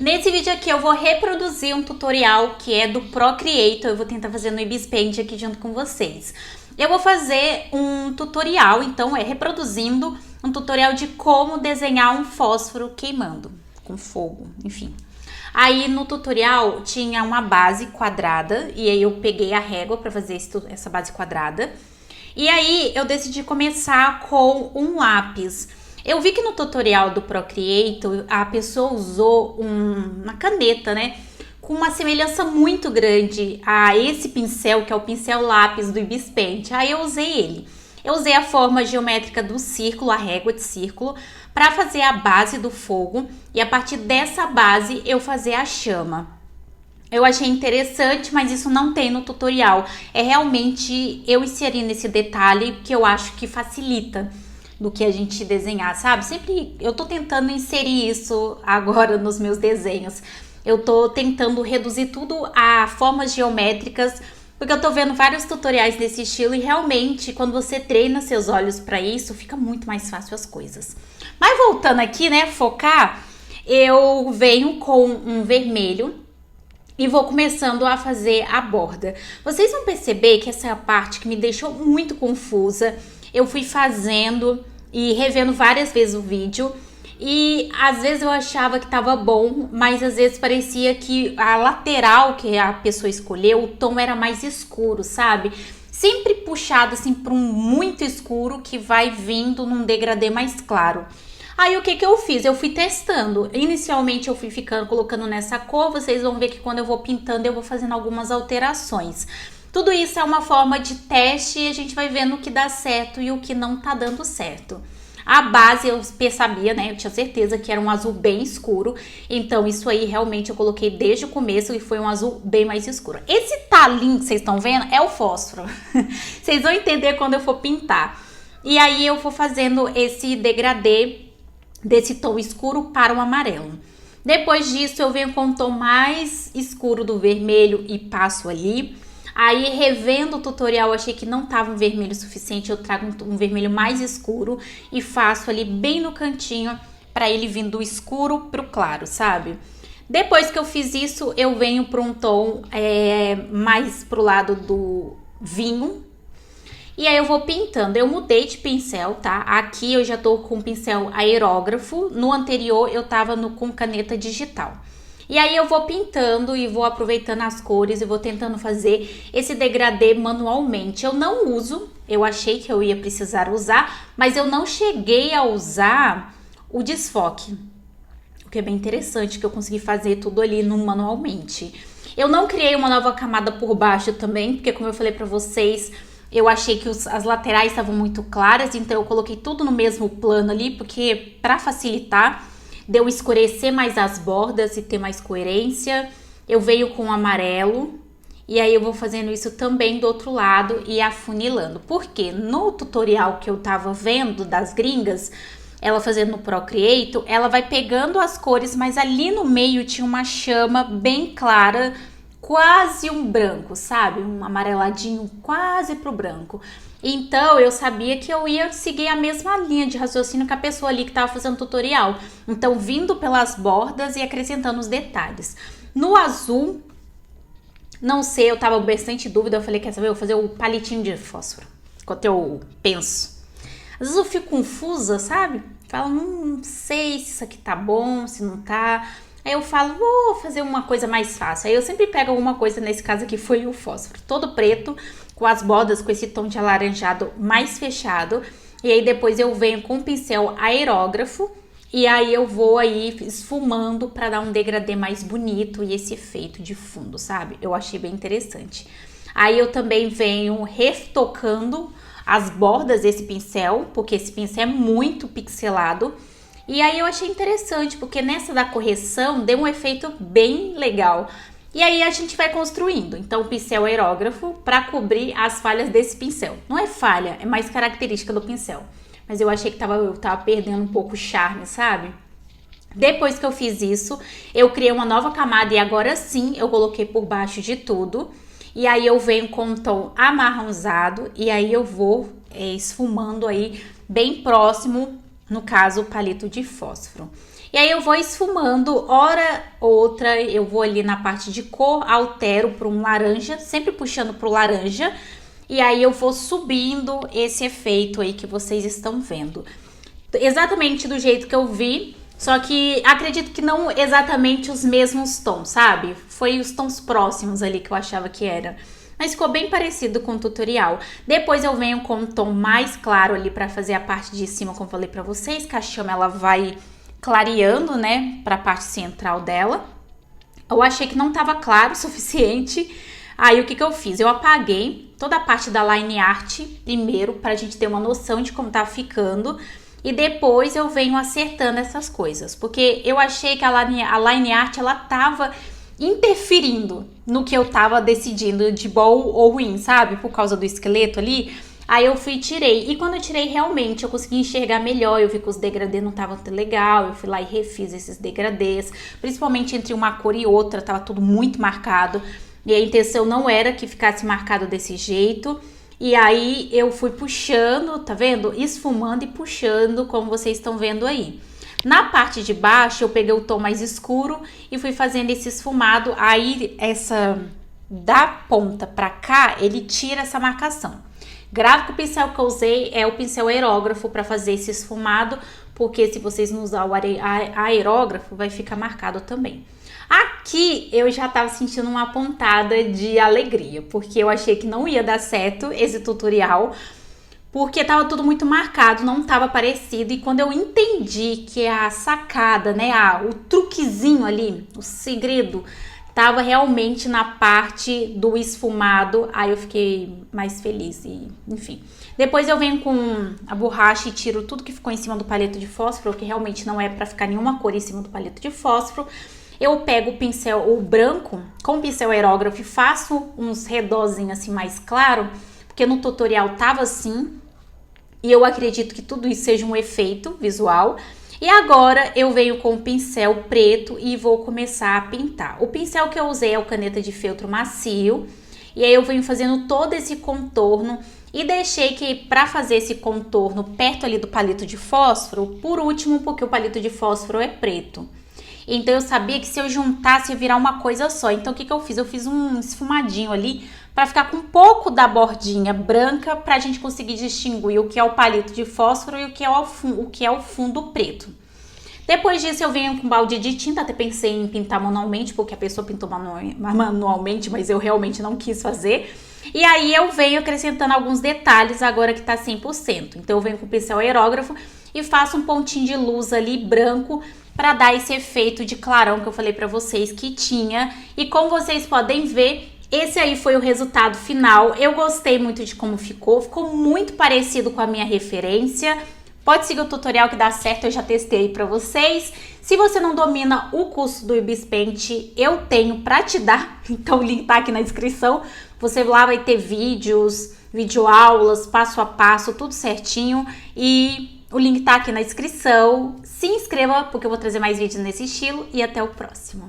Nesse vídeo aqui eu vou reproduzir um tutorial que é do Procreator, eu vou tentar fazer no Ibis Paint aqui junto com vocês. Eu vou fazer um tutorial, então reproduzindo um tutorial de como desenhar um fósforo queimando, com fogo, enfim. Aí no tutorial tinha uma base quadrada e aí eu peguei a régua para fazer essa base quadrada. E aí eu decidi começar com um lápis. Eu vi que no tutorial do Procreator a pessoa usou uma caneta, né? Com uma semelhança muito grande a esse pincel, que é o pincel lápis do Ibis Paint. Aí eu usei ele. Eu usei a forma geométrica do círculo, a régua de círculo, para fazer a base do fogo. E a partir dessa base eu fazer a chama. Eu achei interessante, mas isso não tem no tutorial. É realmente eu inserindo esse detalhe que eu acho que facilita do que a gente desenhar, sabe? Sempre eu tô tentando inserir isso agora nos meus desenhos. Eu tô tentando reduzir tudo a formas geométricas, porque eu tô vendo vários tutoriais desse estilo e realmente quando você treina seus olhos para isso, fica muito mais fácil as coisas. Mas voltando aqui, né, focar, eu venho com um vermelho e vou começando a fazer a borda. Vocês vão perceber que essa é a parte que me deixou muito confusa. Eu fui fazendo e revendo várias vezes o vídeo e às vezes eu achava que tava bom, mas às vezes parecia que a lateral que a pessoa escolheu, o tom era mais escuro, sabe? Sempre puxado assim para um muito escuro que vai vindo num degradê mais claro. Aí o que eu fiz? Eu fui testando. Inicialmente eu fui colocando nessa cor, vocês vão ver que quando eu vou pintando eu vou fazendo algumas alterações. Tudo isso é uma forma de teste e a gente vai vendo o que dá certo e o que não tá dando certo. A base eu sabia, né? Eu tinha certeza que era um azul bem escuro. Então isso aí realmente eu coloquei desde o começo e foi um azul bem mais escuro. Esse talinho que vocês estão vendo é o fósforo. Vocês vão entender quando eu for pintar. E aí eu vou fazendo esse degradê desse tom escuro para o amarelo. Depois disso eu venho com o tom mais escuro do vermelho e passo ali. Aí, revendo o tutorial, achei que não tava um vermelho suficiente, eu trago um vermelho mais escuro e faço ali bem no cantinho para ele vir do escuro pro claro, sabe? Depois que eu fiz isso, eu venho para um tom mais pro lado do vinho. E aí eu vou pintando. Eu mudei de pincel, tá? Aqui eu já tô com pincel aerógrafo, no anterior eu tava com caneta digital. E aí eu vou pintando e vou aproveitando as cores e vou tentando fazer esse degradê manualmente. Eu não uso, eu achei que eu ia precisar usar, mas eu não cheguei a usar o desfoque. O que é bem interessante, que eu consegui fazer tudo ali manualmente. Eu não criei uma nova camada por baixo também, porque como eu falei pra vocês, eu achei que as laterais estavam muito claras, então eu coloquei tudo no mesmo plano ali, porque pra facilitar, de eu escurecer mais as bordas e ter mais coerência. Eu venho com amarelo e aí eu vou fazendo isso também do outro lado e afunilando. Porque no tutorial que eu tava vendo das gringas, ela fazendo no Procreator, ela vai pegando as cores, mas ali no meio tinha uma chama bem clara, quase um branco, sabe? Um amareladinho quase pro branco. Então, eu sabia que eu ia seguir a mesma linha de raciocínio que a pessoa ali que estava fazendo o tutorial. Então, vindo pelas bordas e acrescentando os detalhes. No azul, não sei, eu tava bastante dúvida. Eu falei, quer saber, eu vou fazer o palitinho de fósforo. Enquanto eu penso. Às vezes eu fico confusa, sabe? Falo, não sei se isso aqui tá bom, se não tá. Aí eu falo, vou fazer uma coisa mais fácil. Aí eu sempre pego alguma coisa, nesse caso aqui foi o fósforo. Todo preto, com as bordas com esse tom de alaranjado mais fechado. E aí depois eu venho com o pincel aerógrafo. E aí eu vou aí esfumando para dar um degradê mais bonito e esse efeito de fundo, sabe? Eu achei bem interessante. Aí eu também venho retocando as bordas desse pincel, porque esse pincel é muito pixelado. E aí eu achei interessante, porque nessa da correção deu um efeito bem legal. E aí a gente vai construindo. Então o pincel aerógrafo para cobrir as falhas desse pincel. Não é falha, é mais característica do pincel. Mas eu achei que eu tava perdendo um pouco o charme, sabe? Depois que eu fiz isso, eu criei uma nova camada e agora sim eu coloquei por baixo de tudo. E aí eu venho com um tom amarronzado e aí eu vou esfumando aí bem próximo, no caso o palito de fósforo. E aí eu vou esfumando, hora outra, eu vou ali na parte de cor, altero para um laranja, sempre puxando pro laranja. E aí eu vou subindo esse efeito aí que vocês estão vendo. Exatamente do jeito que eu vi, só que acredito que não exatamente os mesmos tons, sabe? Foi os tons próximos ali que eu achava que era. Mas ficou bem parecido com o tutorial. Depois eu venho com um tom mais claro ali para fazer a parte de cima, como eu falei para vocês, que a chama ela vai clareando, né, para a parte central dela. Eu achei que não tava claro o suficiente. Aí o que eu fiz? Eu apaguei toda a parte da line art primeiro, pra gente ter uma noção de como tá ficando. E depois eu venho acertando essas coisas. Porque eu achei que a line art, ela tava interferindo no que eu tava decidindo de bom ou ruim, sabe? Por causa do esqueleto ali. Aí eu fui e tirei. E quando eu tirei, realmente, eu consegui enxergar melhor. Eu vi que os degradês não estavam tão legal. Eu fui lá e refiz esses degradês. Principalmente entre uma cor e outra, tava tudo muito marcado. E a intenção não era que ficasse marcado desse jeito. E aí eu fui puxando, tá vendo? Esfumando e puxando, como vocês estão vendo aí. Na parte de baixo, eu peguei o tom mais escuro e fui fazendo esse esfumado. Aí, da ponta pra cá, ele tira essa marcação. Grave que o pincel que eu usei é o pincel aerógrafo para fazer esse esfumado, porque se vocês não usar o aerógrafo, vai ficar marcado também. Aqui eu já tava sentindo uma pontada de alegria, porque eu achei que não ia dar certo esse tutorial, porque tava tudo muito marcado, não tava parecido. E quando eu entendi que a sacada, né, o truquezinho ali, o segredo, tava realmente na parte do esfumado, aí eu fiquei mais feliz e, enfim. Depois eu venho com a borracha e tiro tudo que ficou em cima do palito de fósforo, que realmente não é pra ficar nenhuma cor em cima do palito de fósforo. Eu pego o pincel, o branco, com o pincel aerógrafo e faço uns redózinhos assim mais claro, porque no tutorial tava assim, e eu acredito que tudo isso seja um efeito visual. E agora eu venho com o pincel preto e vou começar a pintar. O pincel que eu usei é o caneta de feltro macio. E aí eu venho fazendo todo esse contorno e deixei que para fazer esse contorno perto ali do palito de fósforo, por último, porque o palito de fósforo é preto. Então eu sabia que se eu juntasse ia virar uma coisa só. Então o que eu fiz? Eu fiz um esfumadinho ali para ficar com um pouco da bordinha branca, para a gente conseguir distinguir o que é o palito de fósforo e o que é o fundo preto. Depois disso eu venho com balde de tinta, até pensei em pintar manualmente, porque a pessoa pintou manualmente, mas eu realmente não quis fazer. E aí eu venho acrescentando alguns detalhes agora que tá 100%. Então eu venho com o pincel aerógrafo e faço um pontinho de luz ali branco para dar esse efeito de clarão que eu falei para vocês que tinha. E como vocês podem ver, esse aí foi o resultado final. Eu gostei muito de como ficou muito parecido com a minha referência. Pode seguir o tutorial que dá certo, eu já testei para vocês. Se você não domina o curso do Ibis Paint, eu tenho para te dar, então o link tá aqui na descrição. Você lá vai ter vídeos, videoaulas, passo a passo, tudo certinho. E o link tá aqui na descrição. Se inscreva, porque eu vou trazer mais vídeos nesse estilo. E até o próximo.